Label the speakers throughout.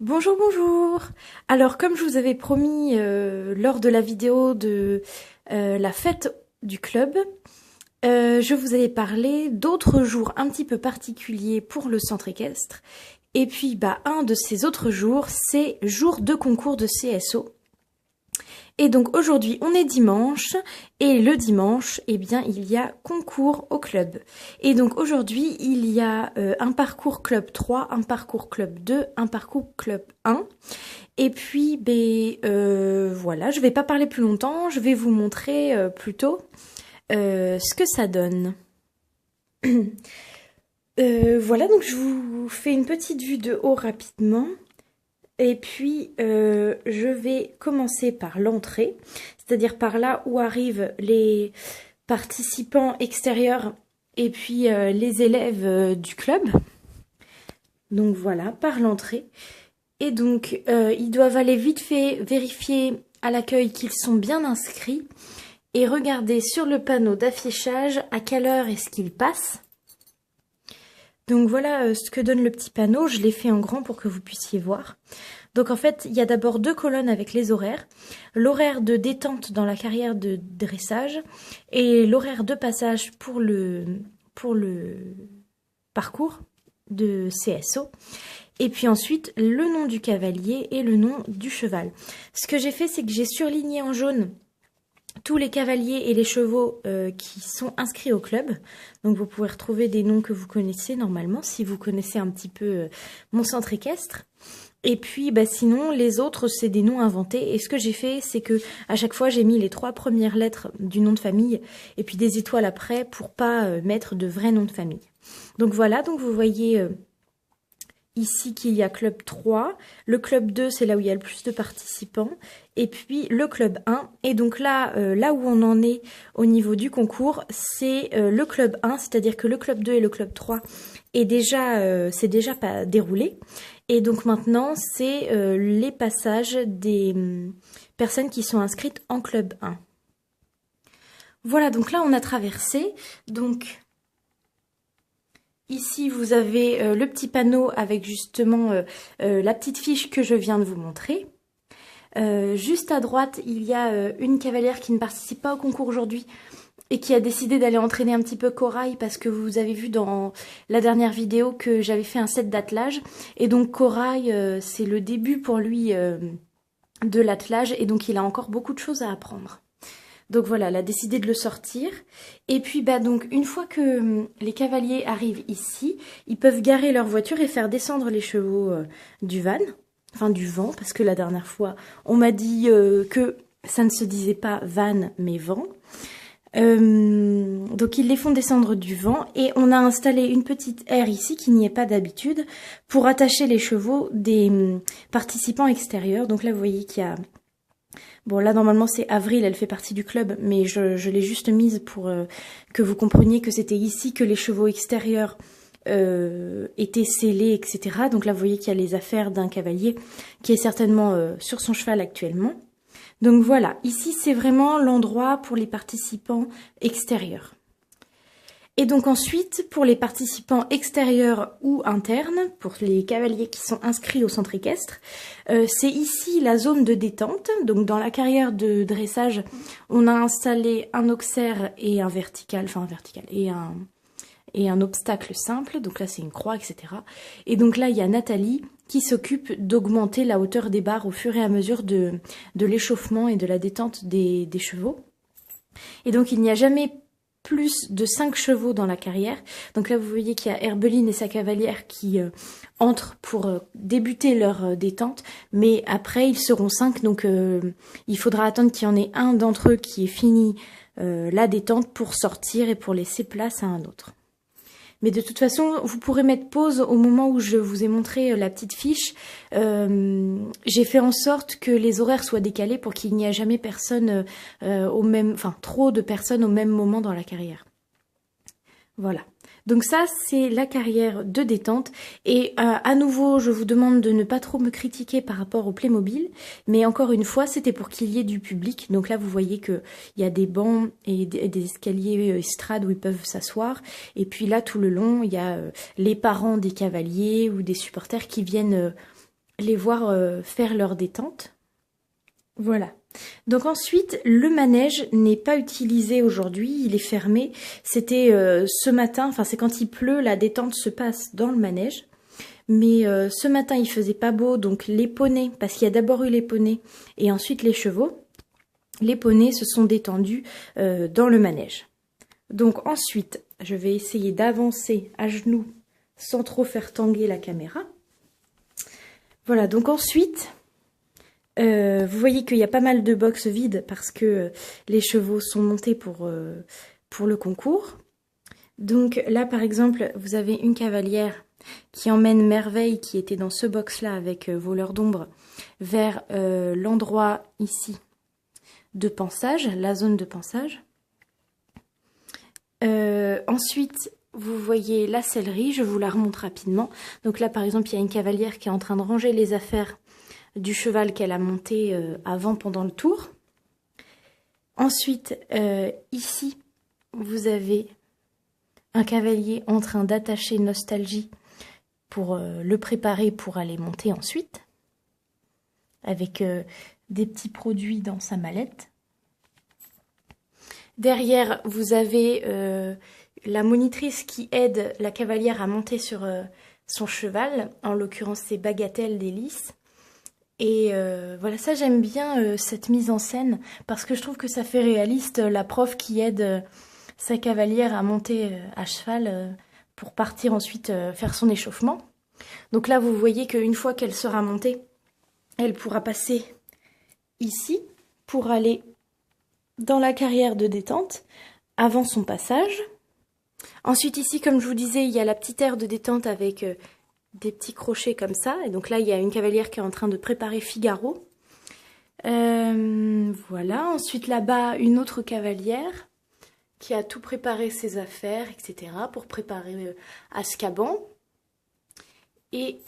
Speaker 1: Bonjour, bonjour. Alors, comme je vous avais promis lors de la vidéo de la fête du club, je vous avais parlé d'autres jours un petit peu particuliers pour le centre équestre. Et puis, un de ces autres jours, c'est jour de concours de CSO. Et donc aujourd'hui, on est dimanche, et le dimanche, eh bien, il y a concours au club. Et donc aujourd'hui, il y a un parcours club 3, un parcours club 2, un parcours club 1. Et puis, voilà, je vais pas parler plus longtemps, je vais vous montrer plutôt ce que ça donne. Voilà, donc je vous fais une petite vue de haut rapidement. Et puis, je vais commencer par l'entrée, c'est-à-dire par là où arrivent les participants extérieurs et puis les élèves du club. Donc voilà, par l'entrée. Et donc, ils doivent aller vite fait vérifier à l'accueil qu'ils sont bien inscrits et regarder sur le panneau d'affichage à quelle heure est-ce qu'ils passent. Donc voilà ce que donne le petit panneau, je l'ai fait en grand pour que vous puissiez voir. Donc en fait, il y a d'abord deux colonnes avec les horaires. L'horaire de détente dans la carrière de dressage et l'horaire de passage pour le parcours de CSO. Et puis ensuite, le nom du cavalier et le nom du cheval. Ce que j'ai fait, c'est que j'ai surligné en jaune tous les cavaliers et les chevaux qui sont inscrits au club. Donc vous pouvez retrouver des noms que vous connaissez normalement, si vous connaissez un petit peu mon centre équestre. Et puis sinon, les autres, c'est des noms inventés. Et ce que j'ai fait, c'est que à chaque fois, j'ai mis les 3 premières lettres du nom de famille et puis des étoiles après pour pas mettre de vrais noms de famille. Donc voilà, donc vous voyez ici qu'il y a club 3, le club 2 c'est là où il y a le plus de participants, et puis le club 1, et donc là, là où on en est au niveau du concours, c'est le club 1, c'est-à-dire que le club 2 et le club 3 est déjà, c'est déjà pas déroulé, et donc maintenant c'est les passages des personnes qui sont inscrites en club 1. Voilà, donc là on a traversé, donc ici, vous avez le petit panneau avec justement la petite fiche que je viens de vous montrer. Juste à droite, il y a une cavalière qui ne participe pas au concours aujourd'hui et qui a décidé d'aller entraîner un petit peu Corail parce que vous avez vu dans la dernière vidéo que j'avais fait un set d'attelage. Et donc Corail, c'est le début pour lui de l'attelage et donc il a encore beaucoup de choses à apprendre. Donc voilà, elle a décidé de le sortir. Et puis donc une fois que les cavaliers arrivent ici, ils peuvent garer leur voiture et faire descendre les chevaux du van, enfin du vent, parce que la dernière fois on m'a dit que ça ne se disait pas van mais vent. Donc ils les font descendre du vent et on a installé une petite aire ici qui n'y est pas d'habitude pour attacher les chevaux des participants extérieurs. Donc là vous voyez qu'il y a... Bon, là, normalement, c'est Avril, elle fait partie du club, mais je l'ai juste mise pour que vous compreniez que c'était ici que les chevaux extérieurs étaient scellés, etc. Donc là, vous voyez qu'il y a les affaires d'un cavalier qui est certainement sur son cheval actuellement. Donc voilà, ici, c'est vraiment l'endroit pour les participants extérieurs. Et donc ensuite, pour les participants extérieurs ou internes, pour les cavaliers qui sont inscrits au centre équestre, c'est ici la zone de détente. Donc dans la carrière de dressage, on a installé un auxerre et un vertical, enfin un vertical, et un obstacle simple. Donc là c'est une croix, etc. Et donc là il y a Nathalie qui s'occupe d'augmenter la hauteur des barres au fur et à mesure de l'échauffement et de la détente des chevaux. Et donc il n'y a jamais plus de 5 chevaux dans la carrière. Donc là, vous voyez qu'il y a Herbeline et sa cavalière qui entrent pour débuter leur détente. Mais après, ils seront 5. Donc, il faudra attendre qu'il y en ait un d'entre eux qui ait fini la détente pour sortir et pour laisser place à un autre. Mais de toute façon, vous pourrez mettre pause au moment où je vous ai montré la petite fiche. J'ai fait en sorte que les horaires soient décalés pour qu'il n'y ait jamais personne trop de personnes au même moment dans la carrière. Voilà. Donc ça, c'est la carrière de détente. Et à nouveau, je vous demande de ne pas trop me critiquer par rapport au Playmobil. Mais encore une fois, c'était pour qu'il y ait du public. Donc là, vous voyez qu'il y a des bancs et des escaliers estrades où ils peuvent s'asseoir. Et puis là, tout le long, il y a les parents des cavaliers ou des supporters qui viennent les voir faire leur détente. Voilà. Donc ensuite, le manège n'est pas utilisé aujourd'hui, il est fermé. C'était ce matin, enfin c'est quand il pleut, la détente se passe dans le manège. Mais ce matin, il faisait pas beau, donc les poneys, parce qu'il y a d'abord eu les poneys et ensuite les chevaux, les poneys se sont détendus dans le manège. Donc ensuite, je vais essayer d'avancer à genoux sans trop faire tanguer la caméra. Voilà, donc ensuite, vous voyez qu'il y a pas mal de box vides parce que les chevaux sont montés pour le concours. Donc là, par exemple, vous avez une cavalière qui emmène Merveille, qui était dans ce box-là avec Voleur d'ombre, vers l'endroit ici de pansage, la zone de pansage. Ensuite, vous voyez la sellerie, je vous la remonte rapidement. Donc là, par exemple, il y a une cavalière qui est en train de ranger les affaires du cheval qu'elle a monté avant pendant le tour. Ensuite, ici, vous avez un cavalier en train d'attacher Nostalgie pour le préparer pour aller monter ensuite, avec des petits produits dans sa mallette. Derrière, vous avez la monitrice qui aide la cavalière à monter sur son cheval, en l'occurrence c'est Bagatelle d'Hélice. Et voilà, ça j'aime bien cette mise en scène, parce que je trouve que ça fait réaliste, la prof qui aide sa cavalière à monter à cheval pour partir ensuite faire son échauffement. Donc là, vous voyez qu'une fois qu'elle sera montée, elle pourra passer ici pour aller dans la carrière de détente avant son passage. Ensuite ici, comme je vous disais, il y a la petite aire de détente avec des petits crochets comme ça. Et donc là, il y a une cavalière qui est en train de préparer Figaro. Voilà. Ensuite là-bas, une autre cavalière qui a tout préparé ses affaires, etc. pour préparer Azkaban. Et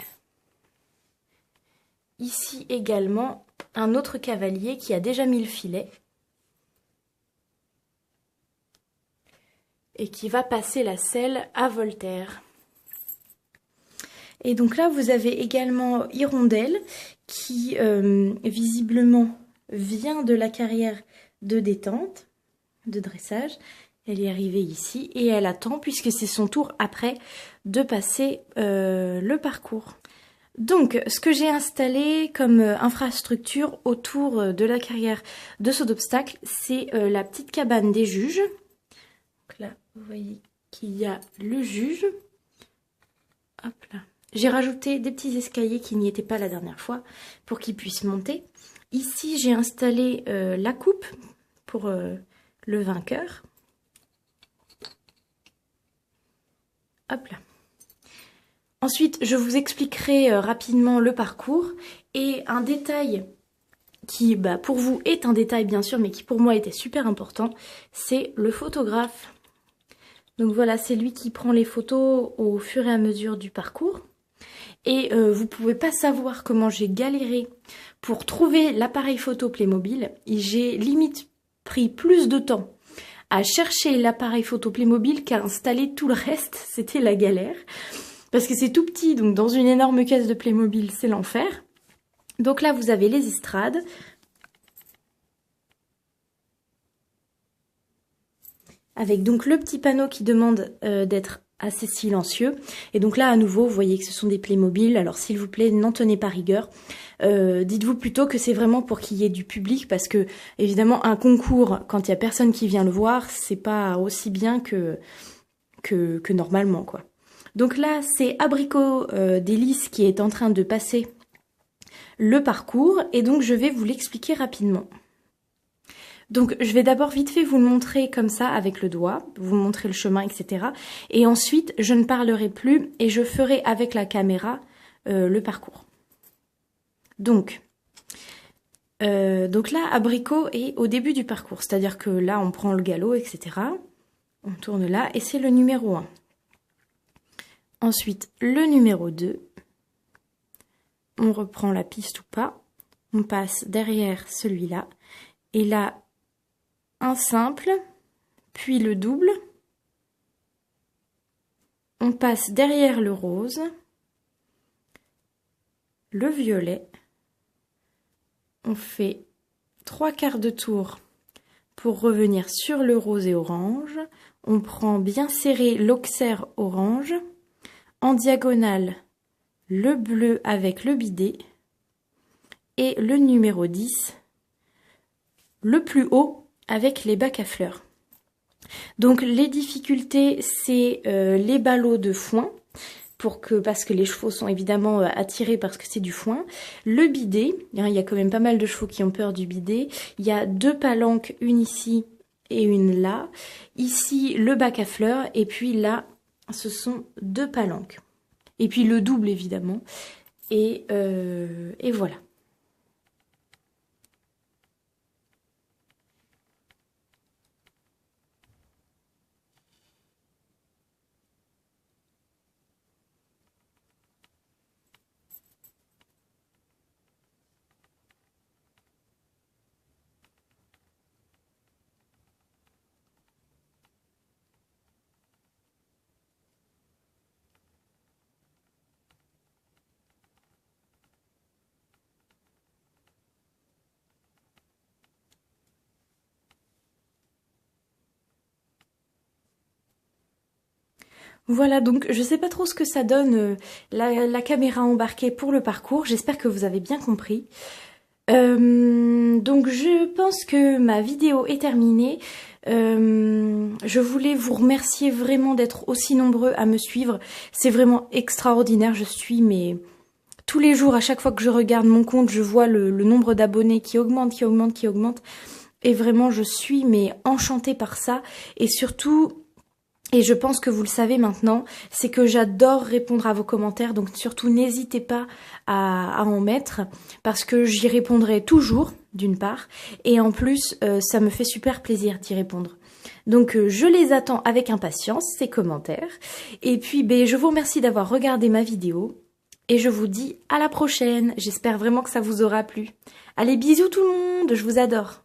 Speaker 1: ici également, un autre cavalier qui a déjà mis le filet et qui va passer la selle à Voltaire. Et donc là, vous avez également Hirondelle qui, visiblement, vient de la carrière de détente, de dressage. Elle est arrivée ici et elle attend, puisque c'est son tour après, de passer le parcours. Donc, ce que j'ai installé comme infrastructure autour de la carrière de saut d'obstacle, c'est la petite cabane des juges. Donc là, vous voyez qu'il y a le juge. Hop là. J'ai rajouté des petits escaliers qui n'y étaient pas la dernière fois pour qu'ils puissent monter. Ici, j'ai installé la coupe pour le vainqueur. Hop là. Ensuite, je vous expliquerai rapidement le parcours et un détail qui, pour vous, est un détail bien sûr, mais qui pour moi était super important, c'est le photographe. Donc voilà, c'est lui qui prend les photos au fur et à mesure du parcours. Et vous pouvez pas savoir comment j'ai galéré pour trouver l'appareil photo Playmobil. J'ai limite pris plus de temps à chercher l'appareil photo Playmobil qu'à installer tout le reste. C'était la galère. Parce que c'est tout petit, donc dans une énorme caisse de Playmobil, c'est l'enfer. Donc là, vous avez les estrades. Avec donc le petit panneau qui demande d'être assez silencieux. Et donc là, à nouveau, vous voyez que ce sont des Playmobil. Alors s'il vous plaît, n'en tenez pas rigueur. Dites-vous plutôt que c'est vraiment pour qu'il y ait du public, parce que évidemment, un concours, quand il y a personne qui vient le voir, c'est pas aussi bien que normalement, quoi. Donc là, c'est Abricot d'Hélice qui est en train de passer le parcours, et donc je vais vous l'expliquer rapidement. Donc je vais d'abord vite fait vous le montrer comme ça avec le doigt, vous montrer le chemin, etc. Et ensuite, je ne parlerai plus et je ferai avec la caméra le parcours. Donc là, Abricot est au début du parcours, c'est-à-dire que là, on prend le galop, etc. On tourne là, et c'est le numéro 1. Ensuite, le numéro 2. On reprend la piste ou pas. On passe derrière celui-là. Et là, un simple, puis le double. On passe derrière le rose. le violet. On fait 3/4 de tour pour revenir sur le rose et orange. On prend bien serré l'auxerre orange. En diagonale, le bleu avec le bidet. Et le numéro 10, le plus haut avec les bacs à fleurs. Donc les difficultés, c'est les ballots de foin. Parce que les chevaux sont évidemment attirés parce que c'est du foin. Le bidet, hein, il y a quand même pas mal de chevaux qui ont peur du bidet. Il y a 2 palanques, une ici et une là. Ici, le bac à fleurs, et puis là, ce sont 2 palanques. Et puis le double, évidemment. Et voilà. Voilà, donc je sais pas trop ce que ça donne la caméra embarquée pour le parcours. J'espère que vous avez bien compris. Donc je pense que ma vidéo est terminée. Je voulais vous remercier vraiment d'être aussi nombreux à me suivre. C'est vraiment extraordinaire. Je suis mais tous les jours, à chaque fois que je regarde mon compte, je vois le nombre d'abonnés qui augmente, qui augmente, qui augmente. Et vraiment, je suis mais enchantée par ça. Et surtout, et je pense que vous le savez maintenant, c'est que j'adore répondre à vos commentaires, donc surtout n'hésitez pas à en mettre, parce que j'y répondrai toujours, d'une part, et en plus, ça me fait super plaisir d'y répondre. Donc je les attends avec impatience, ces commentaires, et puis je vous remercie d'avoir regardé ma vidéo, et je vous dis à la prochaine, j'espère vraiment que ça vous aura plu. Allez, bisous tout le monde, je vous adore.